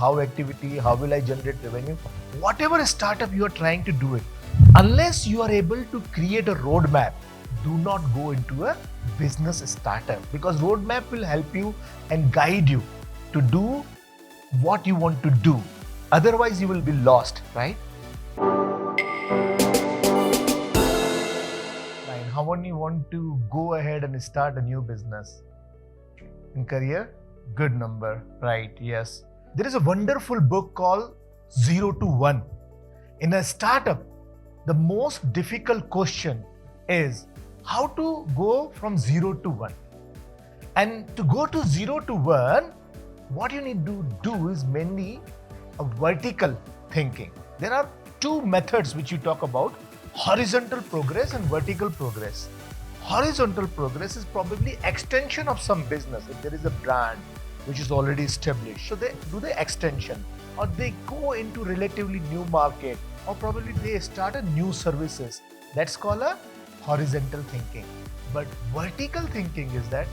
how activity, how will I generate revenue. Whatever startup you are trying to do it, unless you are able to create a roadmap, do not go into a business startup, because roadmap will help you and guide you to do what you want to do. Otherwise, you will be lost, right? How many want to go ahead and start a new business in career? Good number, right? Yes. There is a wonderful book called 0 to 1. In a startup, the most difficult question is how to go from 0 to 1. And to go to 0 to 1, what you need to do is mainly a vertical thinking. There are two methods which you talk about: horizontal progress and vertical progress. Horizontal progress is probably extension of some business. If there is a brand which is already established, so they do the extension, or they go into relatively new market, or probably they start a new services. That's called a horizontal thinking. But vertical thinking is that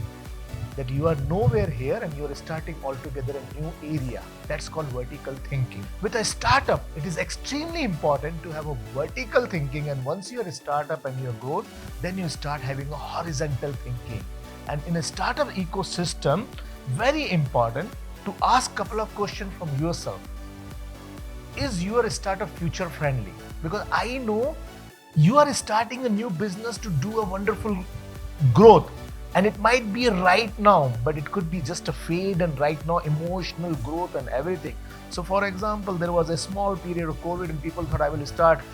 you are nowhere here and you are starting altogether a new area. That's called vertical thinking. With a startup, it is extremely important to have a vertical thinking, and once you are a startup and you are growth, then you start having a horizontal thinking. And in a startup ecosystem, very important to ask a couple of questions from yourself. Is your startup future friendly? Because I know you are starting a new business to do a wonderful growth. And it might be right now, but it could be just a fade and right now emotional growth and everything. So for example, there was a small period of COVID and people thought I will start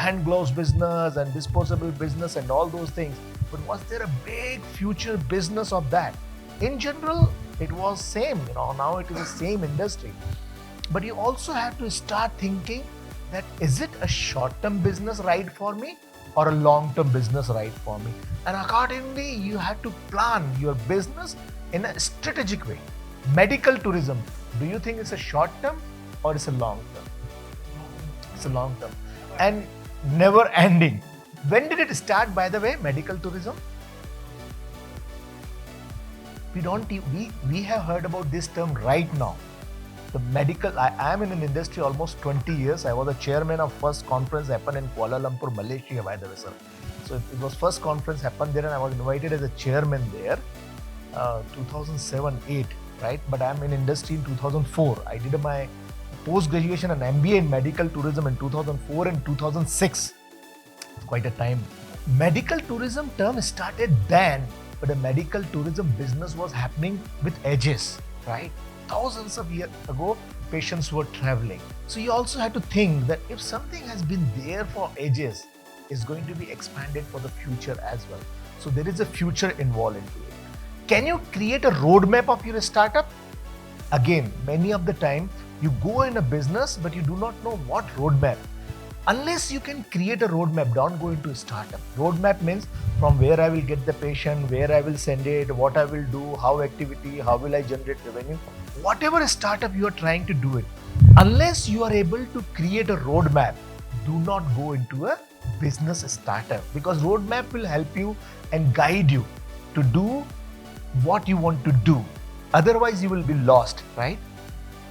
hand gloves business and disposable business and all those things. But was there a big future business of that? In general, it was same, now it is the same industry. But you also have to start thinking that is it a short-term business right for me or a long-term business right for me? And accordingly, you have to plan your business in a strategic way. Medical tourism, do you think it's a short-term or it's a long-term? It's a long-term. And never ending. When did it start, by the way, medical tourism? We have heard about this term right now. The medical, I am in an industry almost 20 years. I was the chairman of first conference happened in Kuala Lumpur, Malaysia, by the way, sir. So it was first conference happened there and I was invited as a chairman there, 2007-8, right? But I'm in industry in 2004. I did my post-graduation and MBA in medical tourism in 2004 and 2006. Quite a time. Medical tourism term started then, but the medical tourism business was happening with edges, right? Thousands of years ago, patients were traveling. So you also have to think that if something has been there for ages, it's going to be expanded for the future as well. So there is a future involved into it. Can you create a roadmap of your startup? Again, many of the time, you go in a business, but you do not know what roadmap. Unless you can create a roadmap, don't go into a startup. Roadmap means from where I will get the patient, where I will send it, what I will do, how activity, how will I generate revenue. Whatever startup you are trying to do it, unless you are able to create a roadmap, do not go into a business startup, because roadmap will help you and guide you to do what you want to do. Otherwise, you will be lost, right?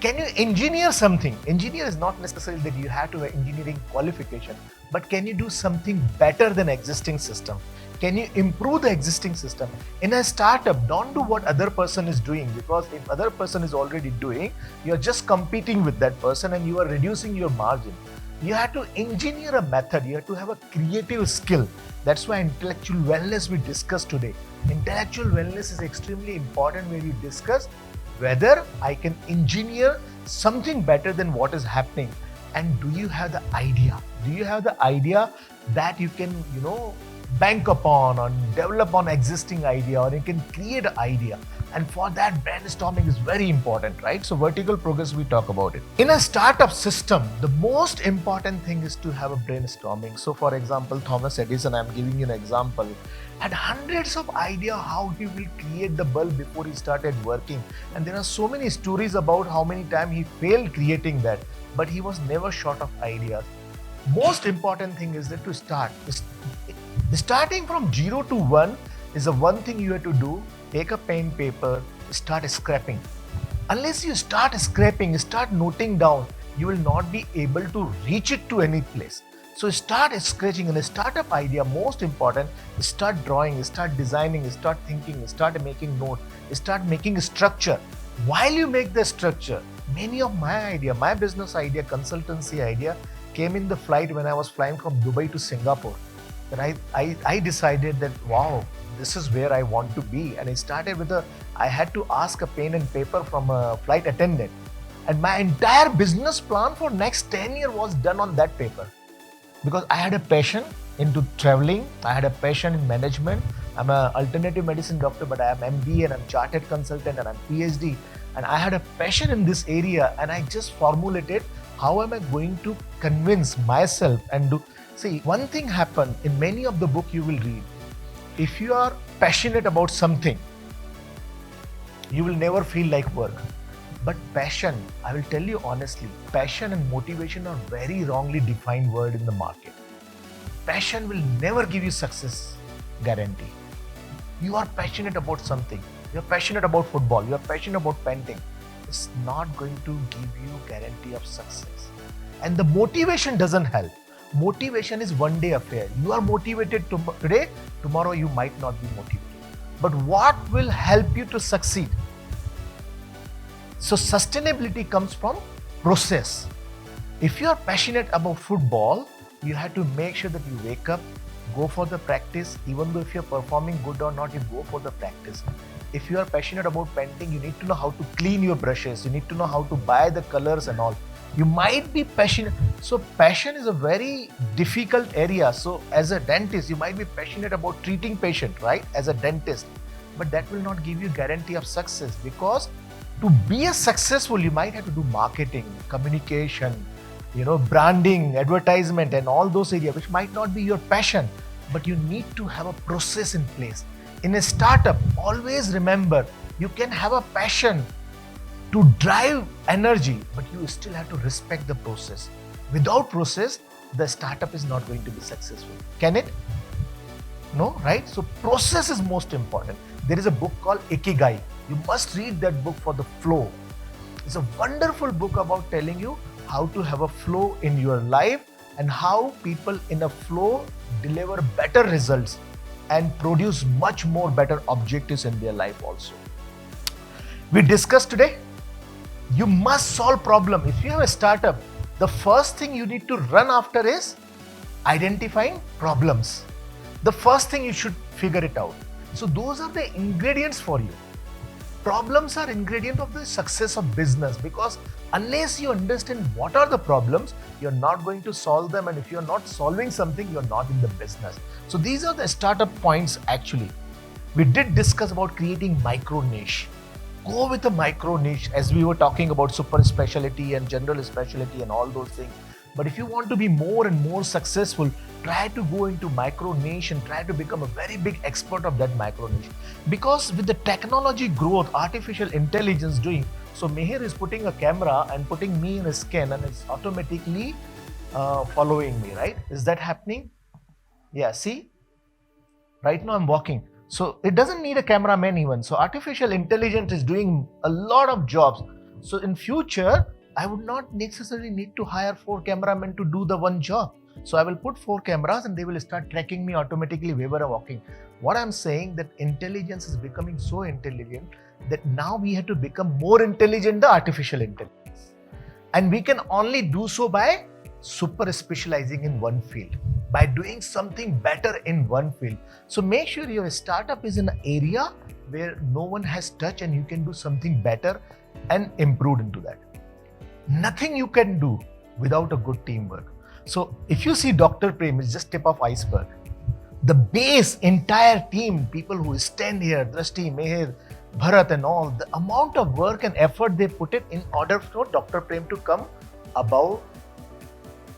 Can you engineer something? Engineer is not necessarily that you have to have engineering qualification, but can you do something better than existing system? Can you improve the existing system? In a startup, don't do what other person is doing, because if other person is already doing, you're just competing with that person and you are reducing your margin. You have to engineer a method. You have to have a creative skill. That's why intellectual wellness we discussed today. Intellectual wellness is extremely important where you discuss whether I can engineer something better than what is happening. And do you have the idea? Do you have the idea that you can, bank upon or develop on existing idea, or you can create an idea? And for that, brainstorming is very important, right? So vertical progress, we talk about it. In a startup system, the most important thing is to have a brainstorming. So for example, Thomas Edison, I'm giving you an example, had hundreds of ideas how he will create the bulb before he started working. And there are so many stories about how many times he failed creating that, but he was never short of ideas. Most important thing is that to start. Starting from 0 to 1 is the one thing you have to do. Take a pen, paper, start scrapping. Unless you start scraping, start noting down, you will not be able to reach it to any place. So start scratching. In a startup idea, most important, start drawing, start designing, start thinking, start making notes, start making a structure. While you make the structure, many of my business idea, consultancy idea came in the flight when I was flying from Dubai to Singapore. Then I decided that, wow, this is where I want to be. And I started with I had to ask a pen and paper from a flight attendant. And my entire business plan for next 10 years was done on that paper. Because I had a passion into traveling, I had a passion in management. I'm an alternative medicine doctor, but I am MBA and I'm chartered consultant and I'm PhD. And I had a passion in this area, and I just formulated how am I going to convince myself and do. See, one thing happened in many of the book you will read. If you are passionate about something, you will never feel like work. But passion, I will tell you honestly, passion and motivation are very wrongly defined word in the market. Passion will never give you success guarantee. You are passionate about something. You're passionate about football. You're passionate about painting. It's not going to give you guarantee of success. And the motivation doesn't help. Motivation is one day affair. You are motivated today, tomorrow you might not be motivated. But what will help you to succeed? So sustainability comes from process. If you are passionate about football, you have to make sure that you wake up, go for the practice. Even though if you're performing good or not, you go for the practice. If you are passionate about painting, you need to know how to clean your brushes. You need to know how to buy the colors and all. You might be passionate. So passion is a very difficult area. So as a dentist, you might be passionate about treating patient, right? As a dentist. But that will not give you guarantee of success, because to be a successful, you might have to do marketing, communication, branding, advertisement, and all those areas, which might not be your passion, but you need to have a process in place. In a startup, always remember, you can have a passion to drive energy, but you still have to respect the process. Without process, the startup is not going to be successful. Can it? No, right? So process is most important. There is a book called Ikigai. You must read that book for the flow. It's a wonderful book about telling you how to have a flow in your life and how people in a flow deliver better results and produce much more better objectives in their life also. We discussed today, you must solve problem. If you have a startup, the first thing you need to run after is identifying problems. The first thing you should figure it out. So those are the ingredients for you. Problems are ingredient of the success of business, because unless you understand what are the problems, you're not going to solve them. And if you're not solving something, you're not in the business. So these are the startup points actually. We did discuss about creating micro niche. Go with a micro niche, as we were talking about super specialty and general specialty and all those things. But if you want to be more and more successful, try to go into micro niche and try to become a very big expert of that micro niche. Because with the technology growth, artificial intelligence doing, so Meher is putting a camera and putting me in a scan, and it's automatically following me, right? Is that happening? Yeah, see? Right now I'm walking. So it doesn't need a cameraman even. So artificial intelligence is doing a lot of jobs. So in future, I would not necessarily need to hire 4 cameramen to do the one job. So I will put 4 cameras and they will start tracking me automatically wherever I'm walking. What I'm saying, that intelligence is becoming so intelligent that now we have to become more intelligent, the artificial intelligence. And we can only do so by super specializing in one field, by doing something better in one field. So make sure your startup is in an area where no one has touched and you can do something better and improve into that. Nothing you can do without a good teamwork. So if you see Dr. Prem, it's just tip of iceberg. The base, entire team, people who stand here, Drashti, Meher, Bharat and all, the amount of work and effort they put it in order for Dr. Prem to come above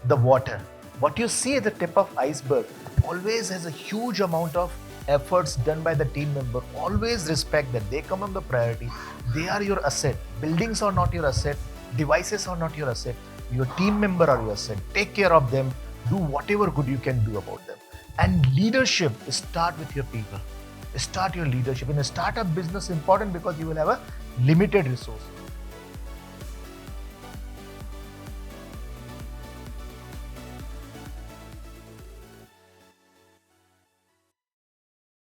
the water. What you see at the tip of iceberg always has a huge amount of efforts done by the team member. Always respect that they come on the priority. They are your asset. Buildings are not your asset. Devices are not your asset. Your team member are your asset. Take care of them. Do whatever good you can do about them. And leadership, start with your people. Start your leadership. In a startup business, important because you will have a limited resource.